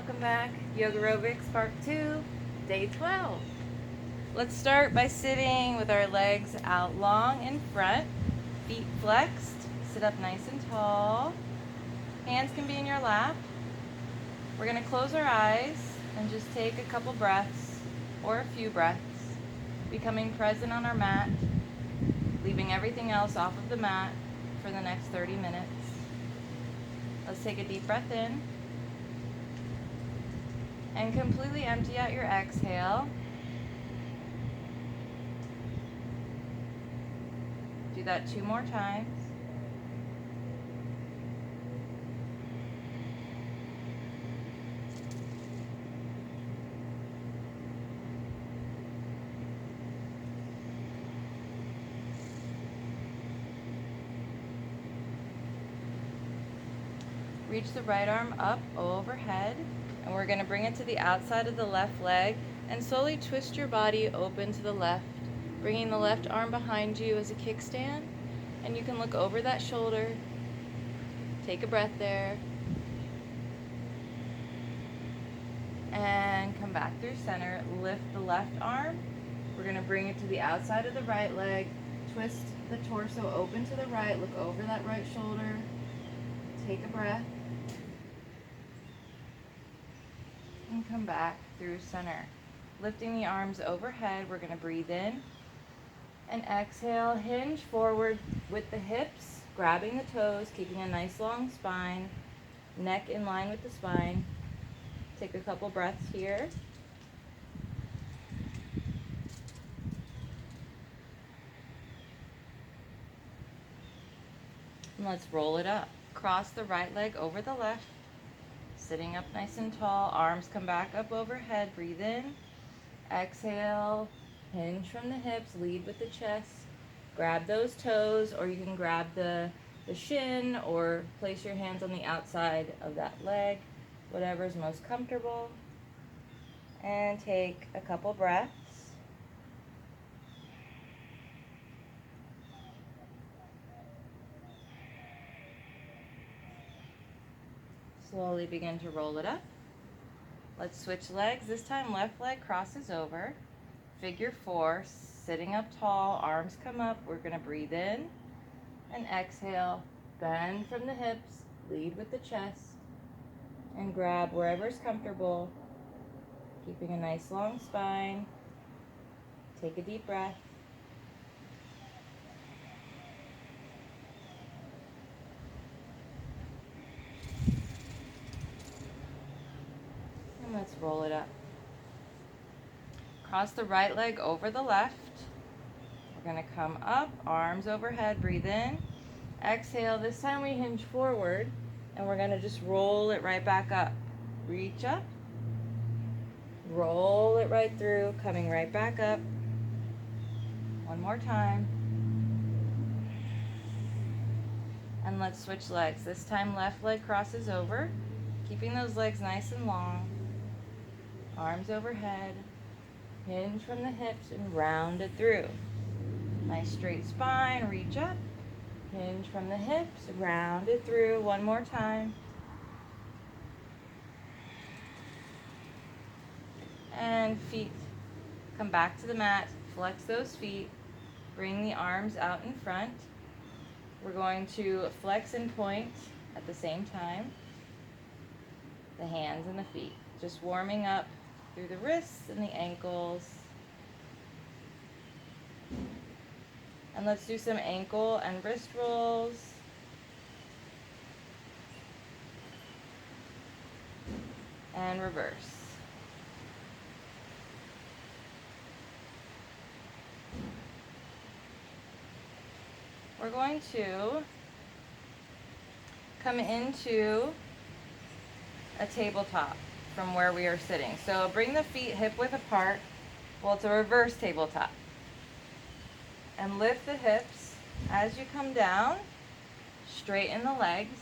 welcome back. Yogarobix Part 2, Day 12. Let's start by sitting with our legs out long in front, feet flexed. Sit up nice and tall. Hands can be in your lap. We're going to close our eyes and just take a couple breaths or a few breaths, becoming present on our mat, leaving everything else off of the mat for the next 30 minutes. Let's take a deep breath in and completely empty out your exhale. Do that 2 more times. Reach the right arm up overhead, and we're going to bring it to the outside of the left leg and slowly twist your body open to the left, bringing the left arm behind you as a kickstand, and you can look over that shoulder. Take a breath there and come back through center. Lift the left arm. We're going to bring it to the outside of the right leg, twist the torso open to the right, look over that right shoulder, take a breath, and come back through center. Lifting the arms overhead, we're going to breathe in and exhale. Hinge forward with the hips, grabbing the toes, keeping a nice long spine, neck in line with the spine. Take a couple breaths here. And let's roll it up. Cross the right leg over the left. Sitting up nice and tall, arms come back up overhead, breathe in, exhale, hinge from the hips, lead with the chest, grab those toes, or you can grab the shin or place your hands on the outside of that leg, whatever is most comfortable, and take a couple breaths. Slowly begin to roll it up. Let's switch legs. This time left leg crosses over. Figure 4, sitting up tall, arms come up. We're going to breathe in and exhale. Bend from the hips, lead with the chest, and grab wherever is comfortable, keeping a nice long spine. Take a deep breath. And let's roll it up. Cross the right leg over the left. We're going to come up, arms overhead, breathe in. Exhale. This time we hinge forward, and we're going to just roll it right back up. Reach up. Roll it right through, coming right back up. One more time. And let's switch legs. This time left leg crosses over, keeping those legs nice and long. Arms overhead. Hinge from the hips and round it through. Nice straight spine, reach up. Hinge from the hips, round it through. One more time. And feet come back to the mat. Flex those feet. Bring the arms out in front. We're going to flex and point at the same time. The hands and the feet. Just warming up through the wrists and the ankles. And let's do some ankle and wrist rolls. And reverse. We're going to come into a tabletop from where we are sitting. So bring the feet hip width apart. Well, it's a reverse tabletop. And lift the hips as you come down. Straighten the legs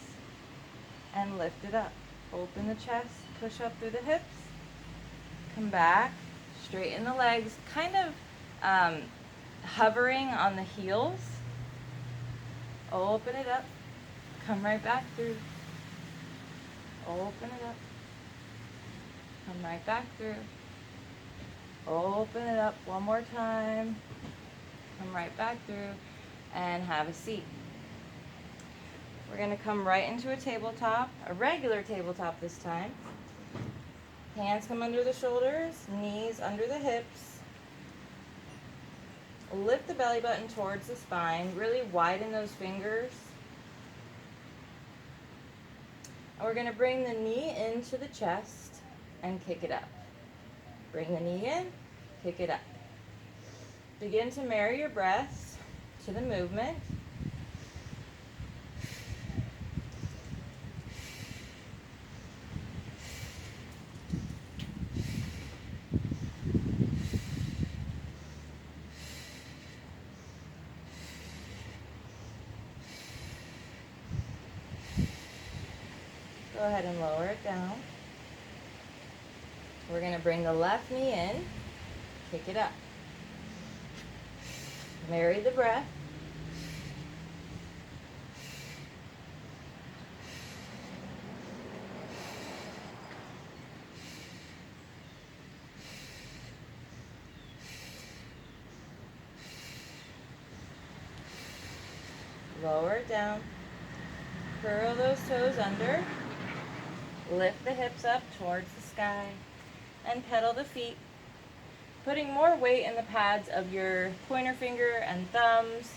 and lift it up. Open the chest, push up through the hips. Come back, straighten the legs, kind of hovering on the heels. Open it up. Come right back through. Open it up. Come right back through. Open it up one more time. Come right back through and have a seat. We're going to come right into a tabletop, a regular tabletop this time. Hands come under the shoulders, knees under the hips. Lift the belly button towards the spine. Really widen those fingers. And we're going to bring the knee into the chest and kick it up. Bring the knee in, kick it up. Begin to marry your breaths to the movement. Go ahead and lower it down. We're going to bring the left knee in, kick it up. Marry the breath. Lower it down. Curl those toes under. Lift the hips up towards the sky and pedal the feet, putting more weight in the pads of your pointer finger and thumbs,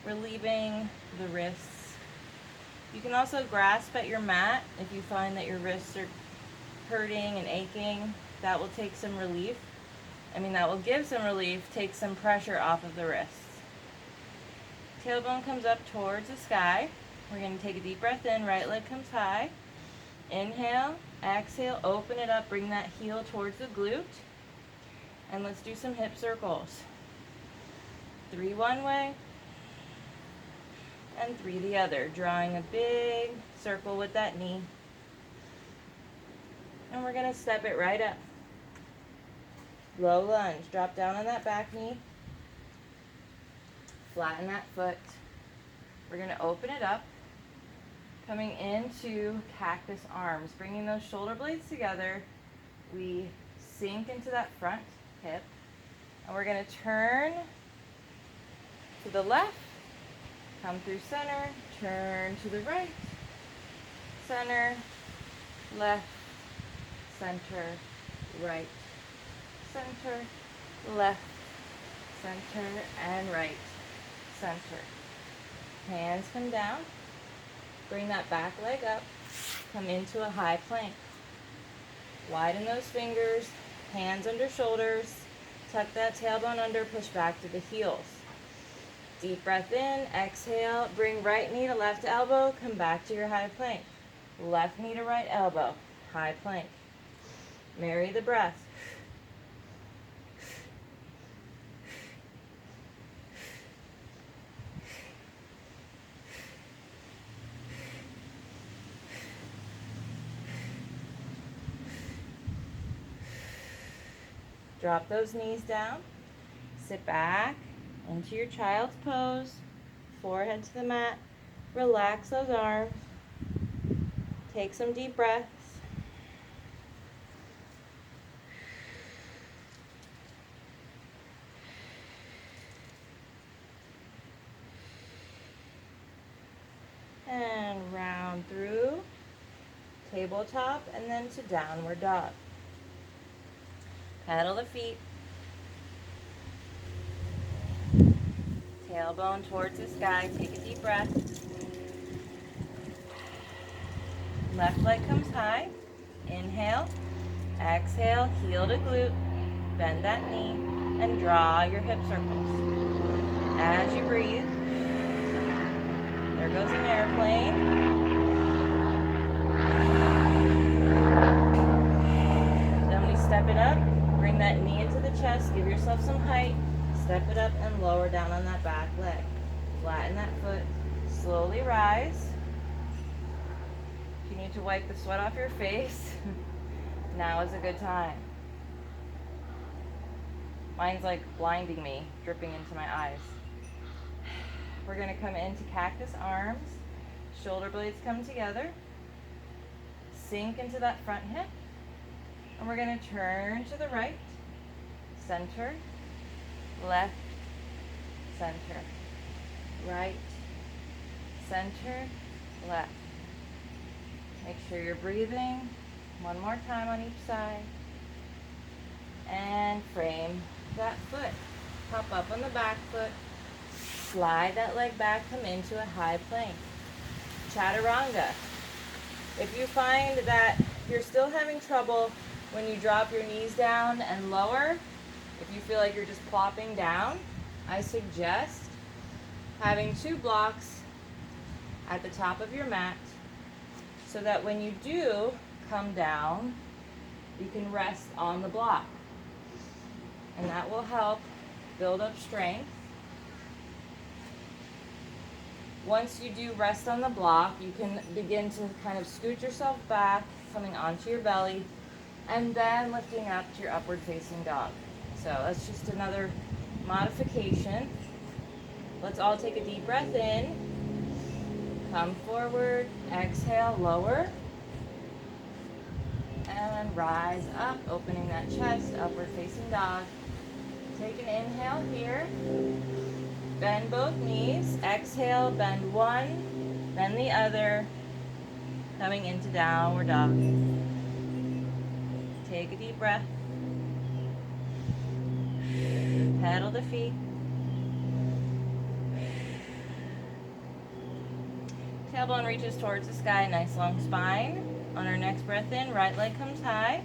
relieving the wrists. You can also grasp at your mat if you find that your wrists are hurting and aching. That will take some relief. That will give some relief, take some pressure off of the wrists. Tailbone comes up towards the sky. We're going to take a deep breath in, right leg comes high. Inhale, exhale, open it up, bring that heel towards the glute. And let's do some hip circles. 3 one way, and 3 the other, drawing a big circle with that knee. And we're going to step it right up. Low lunge, drop down on that back knee. Flatten that foot. We're going to open it up, coming into cactus arms, bringing those shoulder blades together. We sink into that front hip, and we're going to turn to the left, come through center, turn to the right, center, left, center, right, center, left, center, and right, center. Hands come down. Bring that back leg up. Come into a high plank. Widen those fingers. Hands under shoulders. Tuck that tailbone under. Push back to the heels. Deep breath in. Exhale. Bring right knee to left elbow. Come back to your high plank. Left knee to right elbow. High plank. Marry the breath. Drop those knees down. Sit back into your child's pose. Forehead to the mat. Relax those arms. Take some deep breaths. And round through. Tabletop and then to downward dog. Pedal the feet. Tailbone towards the sky. Take a deep breath. Left leg comes high. Inhale. Exhale. Heel to glute. Bend that knee. And draw your hip circles. As you breathe. There goes an airplane. Then we step it up. Bring that knee into the chest, give yourself some height, step it up and lower down on that back leg. Flatten that foot, slowly rise. If you need to wipe the sweat off your face, now is a good time. Mine's like blinding me, dripping into my eyes. We're going to come into cactus arms, shoulder blades come together. sink into that front hip. And we're going to turn to the right, center, left, center, right, center, left. Make sure you're breathing. One more time on each side. And frame that foot. Hop up on the back foot. Slide that leg back, come into a high plank. Chaturanga. If you find that you're still having trouble when you drop your knees down and lower, if you feel like you're just plopping down, I suggest having 2 blocks at the top of your mat so that when you do come down, you can rest on the block. And that will help build up strength. Once you do rest on the block, you can begin to kind of scoot yourself back, coming onto your belly, and then lifting up to your upward facing dog. So that's just another modification. Let's all take a deep breath in. Come forward, exhale, lower. And rise up, opening that chest, upward facing dog. Take an inhale here. Bend both knees. Exhale, bend one, bend the other. Coming into downward dog. Take a deep breath. Pedal the feet. Tailbone reaches towards the sky, nice long spine. On our next breath in, right leg comes high.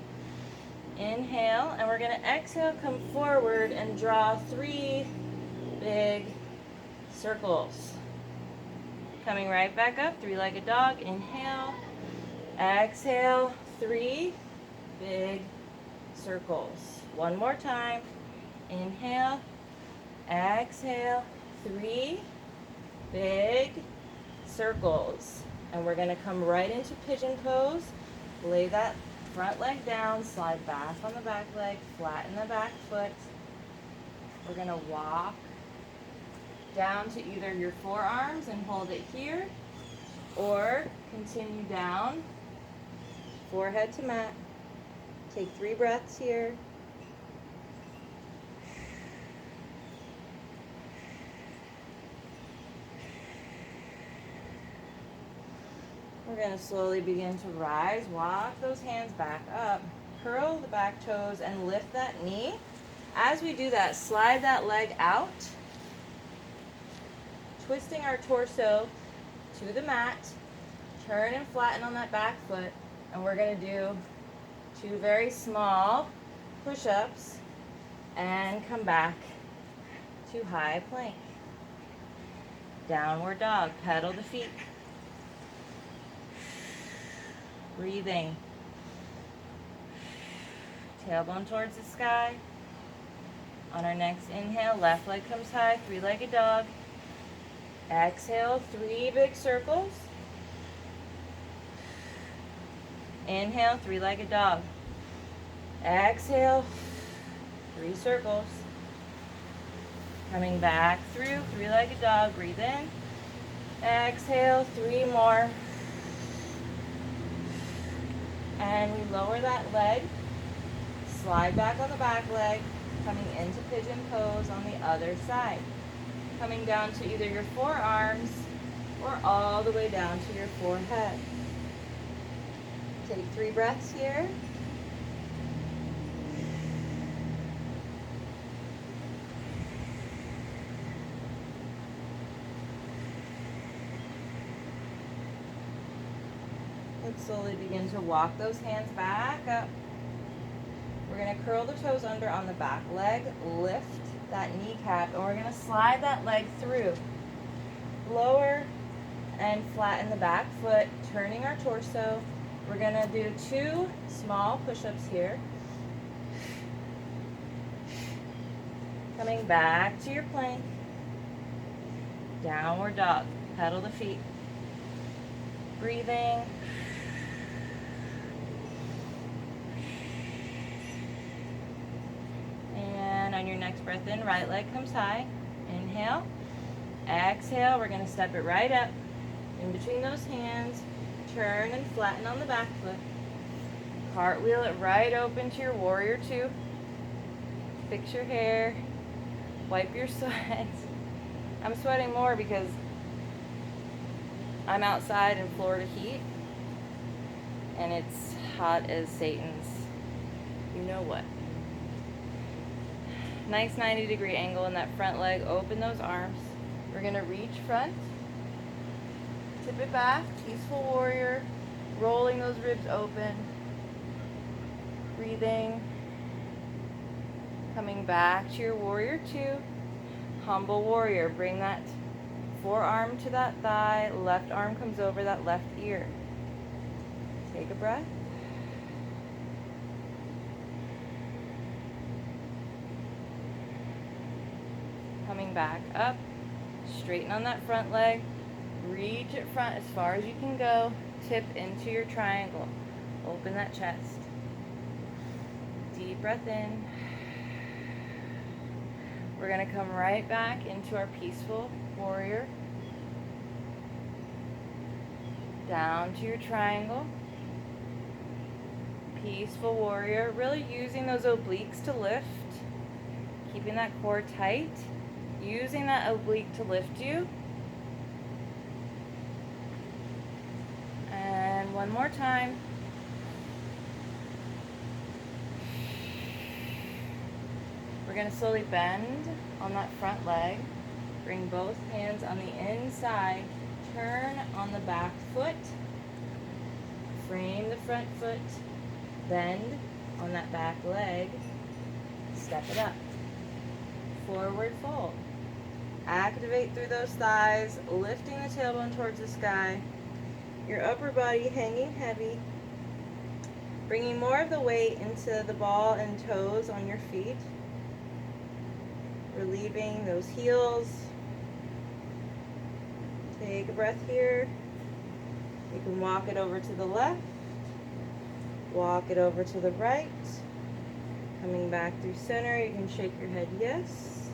Inhale, and we're going to exhale, come forward and draw 3 big circles. Coming right back up, 3-legged dog. Inhale, exhale, 3 big circles. One more time. Inhale, exhale, 3 big circles. And we're going to come right into pigeon pose. Lay that front leg down, slide back on the back leg, flatten the back foot. We're going to walk down to either your forearms and hold it here, or continue down, forehead to mat. Take 3 breaths here. We're going to slowly begin to rise. Walk those hands back up. Curl the back toes and lift that knee. As we do that, slide that leg out, twisting our torso to the mat. Turn and flatten on that back foot. And we're going to do 2 very small push-ups and come back to high plank. Downward dog. Pedal the feet. Breathing. Tailbone towards the sky. On our next inhale, left leg comes high, 3-legged dog. Exhale, 3 big circles. Inhale, 3-legged dog. Exhale, 3 circles. Coming back through, 3-legged dog. Breathe in. Exhale, 3 more. And we lower that leg, slide back on the back leg, coming into pigeon pose on the other side. Coming down to either your forearms or all the way down to your forehead. Take 3 breaths here. Let's slowly begin to walk those hands back up. We're going to curl the toes under on the back leg, lift that kneecap, and we're going to slide that leg through. Lower and flatten the back foot, turning our torso. We're going to do 2 small push-ups here. Coming back to your plank. Downward dog. Pedal the feet. Breathing. And on your next breath in, right leg comes high. Inhale. Exhale. We're going to step it right up in between those hands. turn and flatten on the back foot. Cartwheel it right open to your warrior two. Fix your hair. Wipe your sweat. I'm sweating more because I'm outside in Florida heat and it's hot as Satan's you know what. Nice 90-degree angle in that front leg. Open those arms. We're going to reach front. Tip it back. Peaceful warrior. Rolling those ribs open. Breathing. Coming back to your warrior two. Humble warrior. Bring that forearm to that thigh. Left arm comes over that left ear. Take a breath. Coming back up. Straighten on that front leg. Reach it front as far as you can go. Tip into your triangle. Open that chest. Deep breath in. We're going to come right back into our peaceful warrior. Down to your triangle. Peaceful warrior. Really using those obliques to lift. Keeping that core tight. Using that oblique to lift you. And one more time. We're going to slowly bend on that front leg. Bring both hands on the inside. Turn on the back foot. Frame the front foot. Bend on that back leg. Step it up. Forward fold. Activate through those thighs, lifting the tailbone towards the sky. Your upper body hanging heavy. Bringing more of the weight into the ball and toes on your feet. Relieving those heels. Take a breath here. You can walk it over to the left. Walk it over to the right. Coming back through center, you can shake your head yes.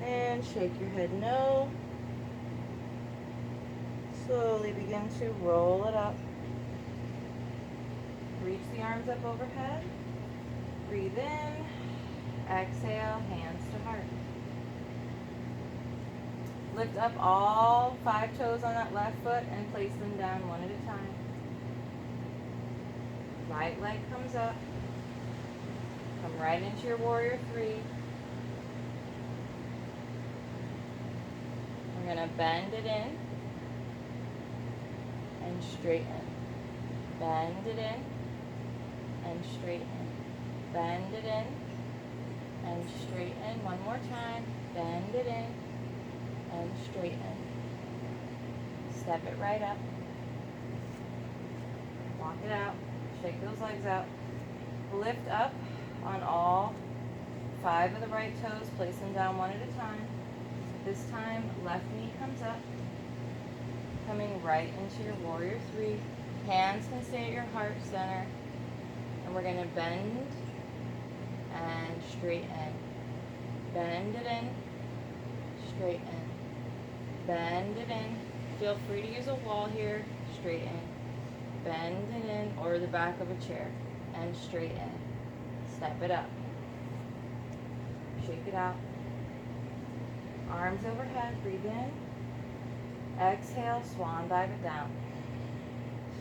And shake your head no. Slowly begin to roll it up. Reach the arms up overhead. Breathe in. Exhale, hands to heart. Lift up all 5 toes on that left foot and place them down one at a time. Right leg comes up. Come right into your warrior three. We're going to bend it in and straighten. Bend it in and straighten. Bend it in and straighten. One more time. Bend it in and straighten. Step it right up. Walk it out. Shake those legs out. Lift up on all 5 of the right toes. Place them down one at a time. This time, left knee comes up. Coming right into your warrior three. Hands can stay at your heart center. And we're going to bend and straighten. Bend it in. Straighten. Bend it in. Feel free to use a wall here. Straighten. Bend it in or the back of a chair. And straighten. Step it up. Shake it out. Arms overhead. Breathe in. Exhale. Swan dive it down.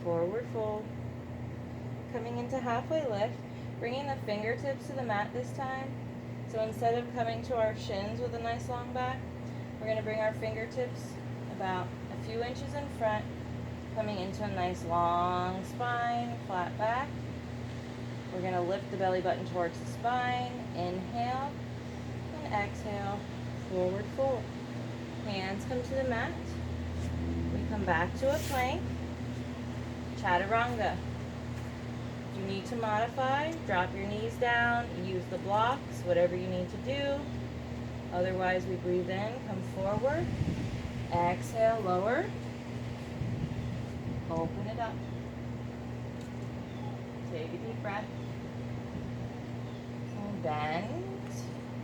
Forward fold. Coming into halfway lift. Bringing the fingertips to the mat this time. So instead of coming to our shins with a nice long back, we're going to bring our fingertips about a few inches in front. Coming into a nice long spine. Flat back. We're going to lift the belly button towards the spine. Inhale and exhale. Forward fold. Hands come to the mat. We come back to a plank. Chaturanga. If you need to modify, drop your knees down, use the blocks, whatever you need to do. Otherwise, we breathe in, come forward. Exhale, lower. Open it up. Take a deep breath. And bend.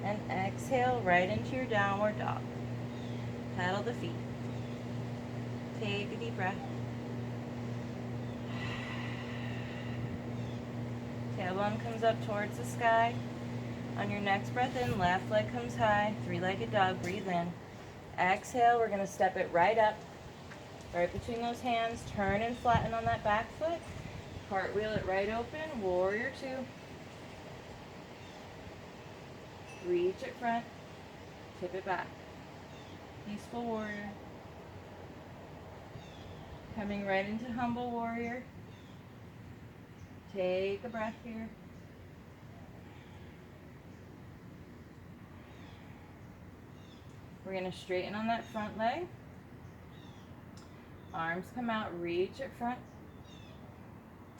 And exhale right into your downward dog. Paddle the feet. Take a deep breath. tailbone comes up towards the sky. On your next breath in, left leg comes high, three-legged dog, breathe in. Exhale, we're gonna step it right up, right between those hands, turn and flatten on that back foot. Cartwheel it right open, warrior two. Reach it front, tip it back. Peaceful warrior. Coming right into humble warrior. Take a breath here. We're going to straighten on that front leg. Arms come out, reach it front.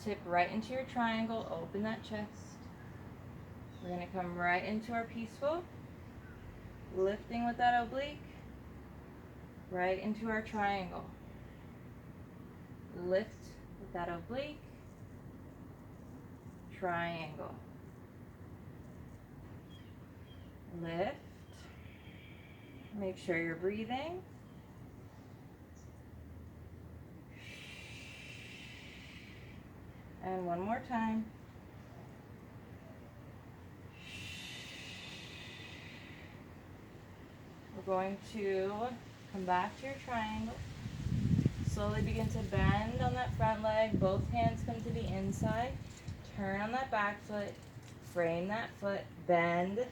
Tip right into your triangle, open that chest. We're going to come right into our peaceful. Lifting with that oblique. Right into our triangle. Lift with that oblique. Triangle. Lift. Make sure you're breathing. And one more time. We're going to come back to your triangle. Slowly begin to bend on that front leg. Both hands come to the inside. Turn on that back foot. Frame that foot. Bend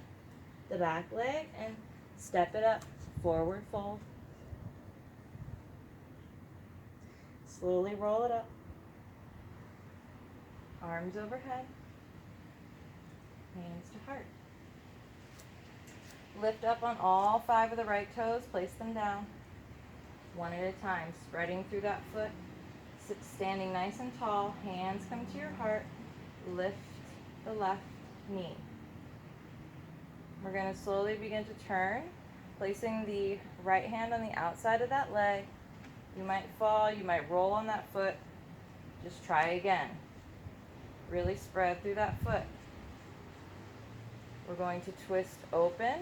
the back leg and step it up. Forward fold. Slowly roll it up. Arms overhead. Hands to heart. Lift up on all 5 of the right toes. Place them down. One at a time. Spreading through that foot. Standing nice and tall. Hands come to your heart. Lift the left knee. We're going to slowly begin to turn. Placing the right hand on the outside of that leg. You might fall. You might roll on that foot. Just try again. Really spread through that foot. We're going to twist open,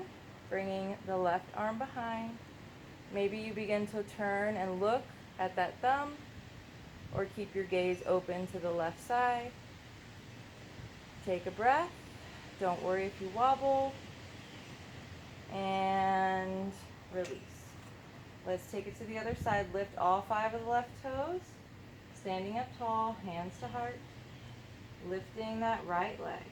bringing the left arm behind. Maybe you begin to turn and look at that thumb, or keep your gaze open to the left side. Take a breath. Don't worry if you wobble. And release. Let's take it to the other side. Lift all 5 of the left toes. Standing up tall, hands to heart. Lifting that right leg.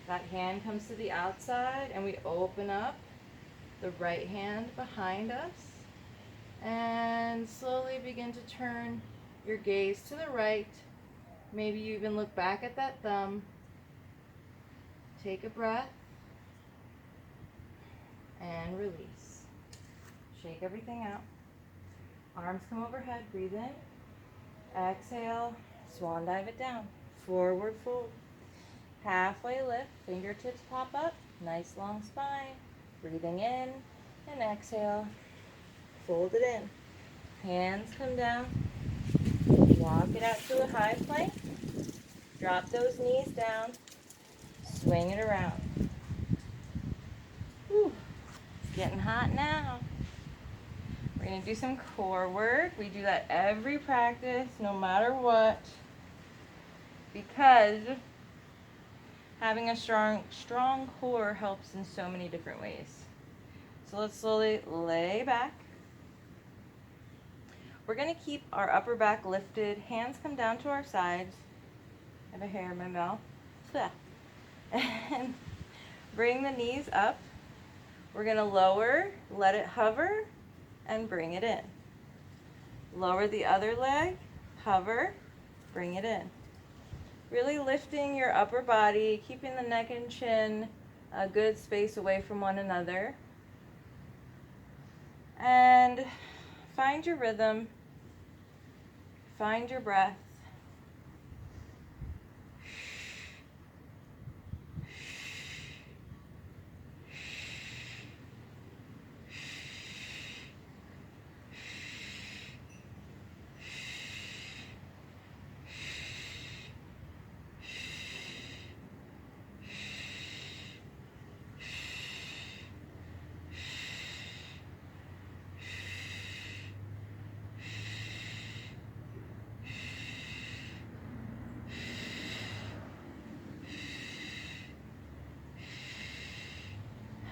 That hand comes to the outside and we open up the right hand behind us. And slowly begin to turn your gaze to the right. Maybe you even look back at that thumb. Take a breath. And release. Shake everything out. Arms come overhead. Breathe in. Exhale. Swan dive it down. Forward fold. Halfway lift. Fingertips pop up. Nice long spine. Breathing in. And exhale. Fold it in. Hands come down. Walk it out to a high plank. Drop those knees down. Swing it around. Whew. It's getting hot now. We're going to do some core work. We do that every practice, no matter what, because having a strong core helps in so many different ways. So let's slowly lay back. We're going to keep our upper back lifted. Hands come down to our sides. I have a hair in my mouth. And bring the knees up. We're going to lower, let it hover, and bring it in. Lower the other leg, hover, bring it in. Really lifting your upper body, keeping the neck and chin a good space away from one another. And find your rhythm, find your breath.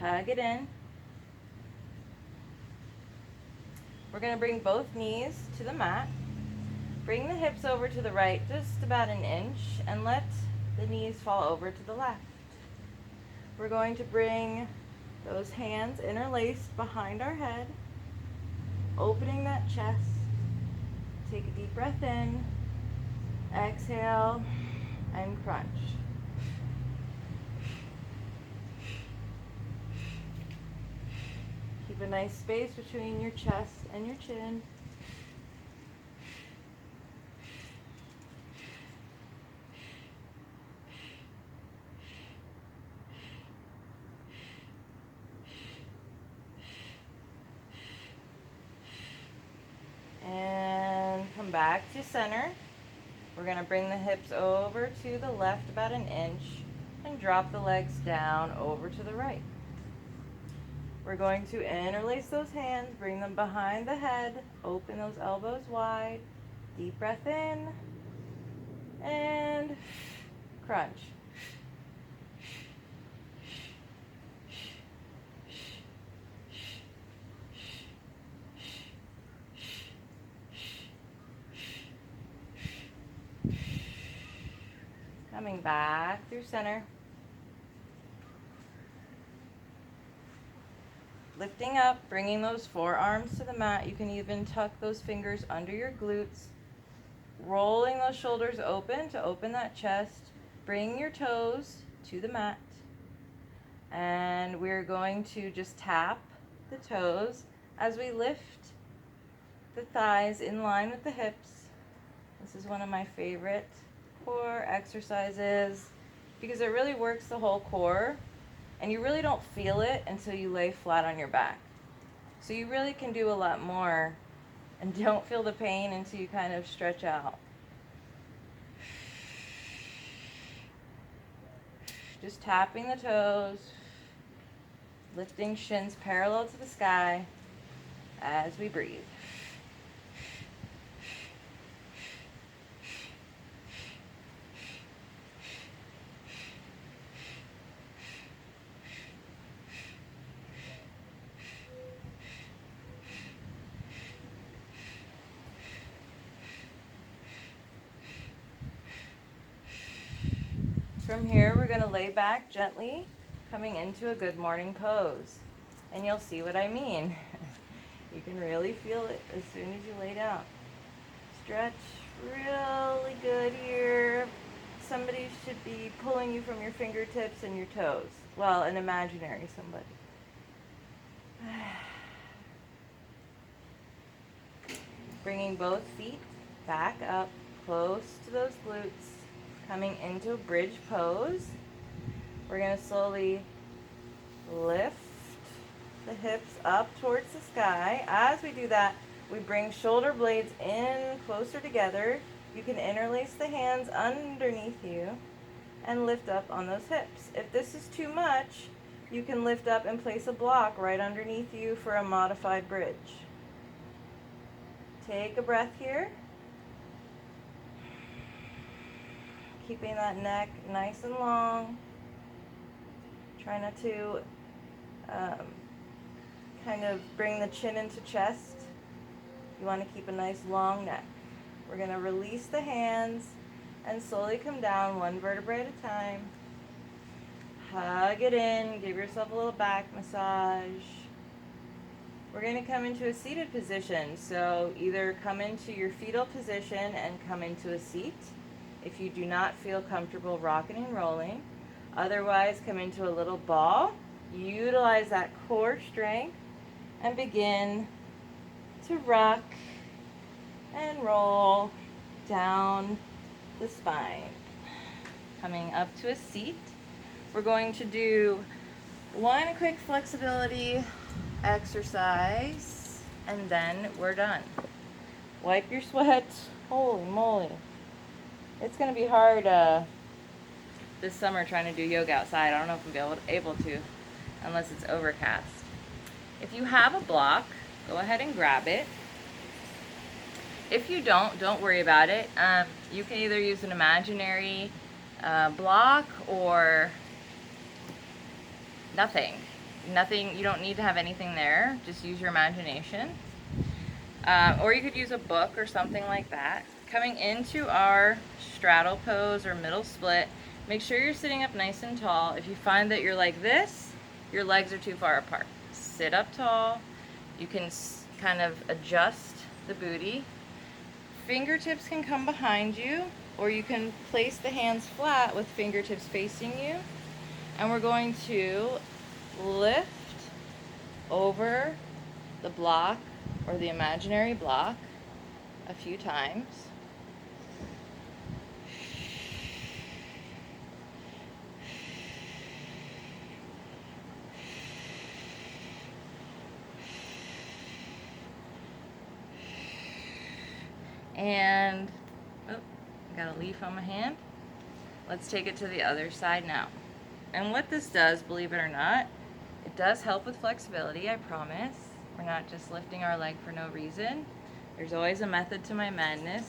Hug it in. We're going to bring both knees to the mat. Bring the hips over to the right just about an inch and let the knees fall over to the left. We're going to bring those hands interlaced behind our head, opening that chest. Take a deep breath in, exhale, and crunch. Keep a nice space between your chest and your chin. And come back to center. We're going to bring the hips over to the left about an inch and drop the legs down over to the right. We're going to interlace those hands, bring them behind the head, open those elbows wide, deep breath in, and crunch. Coming back through center. Lifting up, bringing those forearms to the mat. You can even tuck those fingers under your glutes. Rolling those shoulders open to open that chest. Bring your toes to the mat. And we're going to just tap the toes as we lift the thighs in line with the hips. This is one of my favorite core exercises because it really works the whole core. And you really don't feel it until you lay flat on your back. So you really can do a lot more and don't feel the pain until you kind of stretch out. Just tapping the toes, lifting shins parallel to the sky as we breathe. From here, we're going to lay back gently, coming into a good morning pose. And you'll see what I mean. You can really feel it as soon as you lay down. Stretch really good here. Somebody should be pulling you from your fingertips and your toes. Well, an imaginary somebody. Bringing both feet back up, close to those glutes. Coming into a bridge pose. We're going to slowly lift the hips up towards the sky. As we do that, we bring shoulder blades in closer together. You can interlace the hands underneath you and lift up on those hips. If this is too much, you can lift up and place a block right underneath you for a modified bridge. Take a breath here. Keeping that neck nice and long. Try not to kind of bring the chin into chest. You want to keep a nice long neck. We're going to release the hands and slowly come down one vertebrae at a time. Hug it in. Give yourself a little back massage. We're going to come into a seated position. So either come into your fetal position and come into a seat if you do not feel comfortable rocking and rolling. Otherwise, come into a little ball. Utilize that core strength and begin to rock and roll down the spine. Coming up to a seat, we're going to do one quick flexibility exercise and then we're done. Wipe your sweat. Holy moly. It's going to be hard this summer trying to do yoga outside. I don't know if we'll be able to unless it's overcast. If you have a block, go ahead and grab it. If you don't worry about it. You can either use an imaginary block or nothing. Nothing, you don't need to have anything there. Just use your imagination. Or you could use a book or something like that. Coming into our straddle pose or middle split, make sure you're sitting up nice and tall. If you find that you're like this, your legs are too far apart. Sit up tall. You can kind of adjust the booty. Fingertips can come behind you, or you can place the hands flat with fingertips facing you. And we're going to lift over the block or the imaginary block a few times. And, oh, got a leaf on my hand. Let's take it to the other side now. And what this does, believe it or not, it does help with flexibility, I promise. We're not just lifting our leg for no reason. There's always a method to my madness.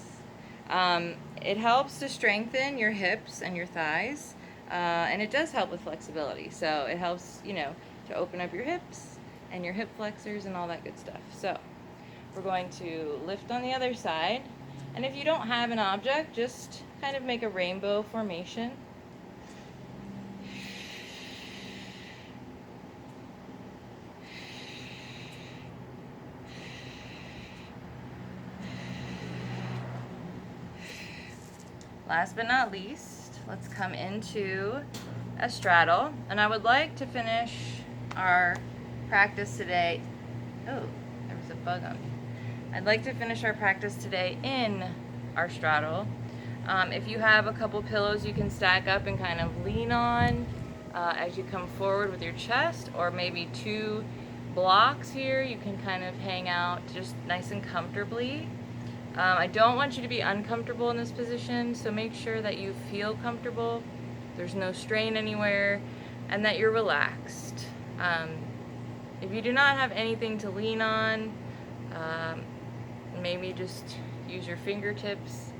It helps to strengthen your hips and your thighs, and it does help with flexibility. So it helps, you know, to open up your hips and your hip flexors and all that good stuff. So we're going to lift on the other side. And if you don't have an object, just kind of make a rainbow formation. Last but not least, let's come into a straddle. And I would like to finish our practice today. Oh, there was a bug on me. I'd like to finish our practice today in our straddle. If you have a couple pillows you can stack up and kind of lean on as you come forward with your chest, or maybe 2 blocks here you can kind of hang out just nice and comfortably. I don't want you to be uncomfortable in this position, so make sure that you feel comfortable, there's no strain anywhere, and that you're relaxed. If you do not have anything to lean on, maybe just use your fingertips,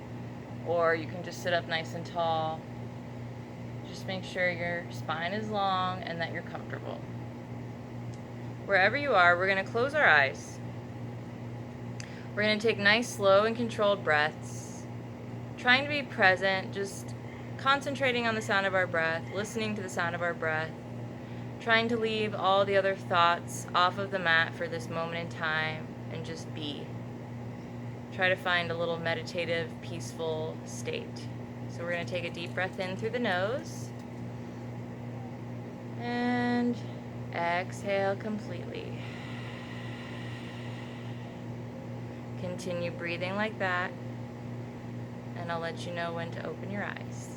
or you can just sit up nice and tall. Just make sure your spine is long and that you're comfortable. Wherever you are, we're going to close our eyes. We're going to take nice, slow, and controlled breaths, trying to be present, just concentrating on the sound of our breath, listening to the sound of our breath, trying to leave all the other thoughts off of the mat for this moment in time and just be. Try to find a little meditative, peaceful state. So we're going to take a deep breath in through the nose and exhale completely. Continue breathing like that, and I'll let you know when to open your eyes.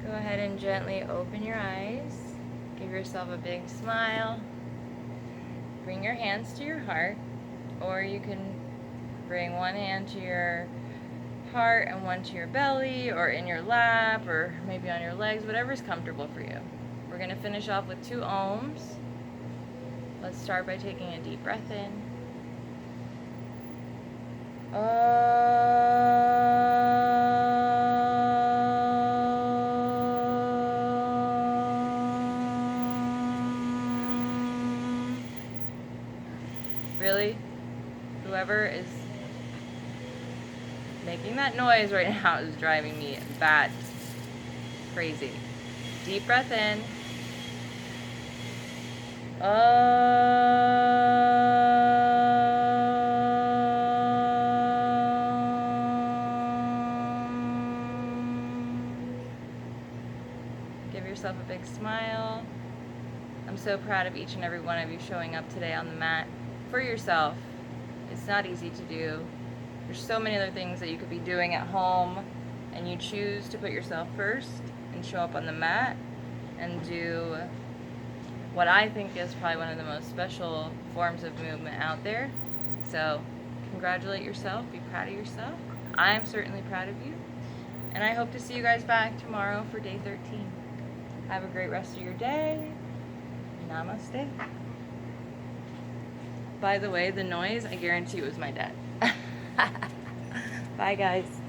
Go ahead and gently open your eyes. Give yourself a big smile. Bring your hands to your heart, or you can bring one hand to your heart and one to your belly, or in your lap, or maybe on your legs, whatever's comfortable for you. We're going to finish off with 2 ohms. Let's start by taking a deep breath in. Really? Whoever is making that noise right now is driving me bat crazy. Deep breath in. Give yourself a big smile. I'm so proud of each and every one of you showing up today on the mat for yourself. It's not easy to do. There's so many other things that you could be doing at home, and you choose to put yourself first and show up on the mat and do what I think is probably one of the most special forms of movement out there. So congratulate yourself, be proud of yourself. I'm certainly proud of you, and I hope to see you guys back tomorrow for day 13. Have a great rest of your day. Namaste. By the way, the noise, I guarantee it was my dad. Bye, guys.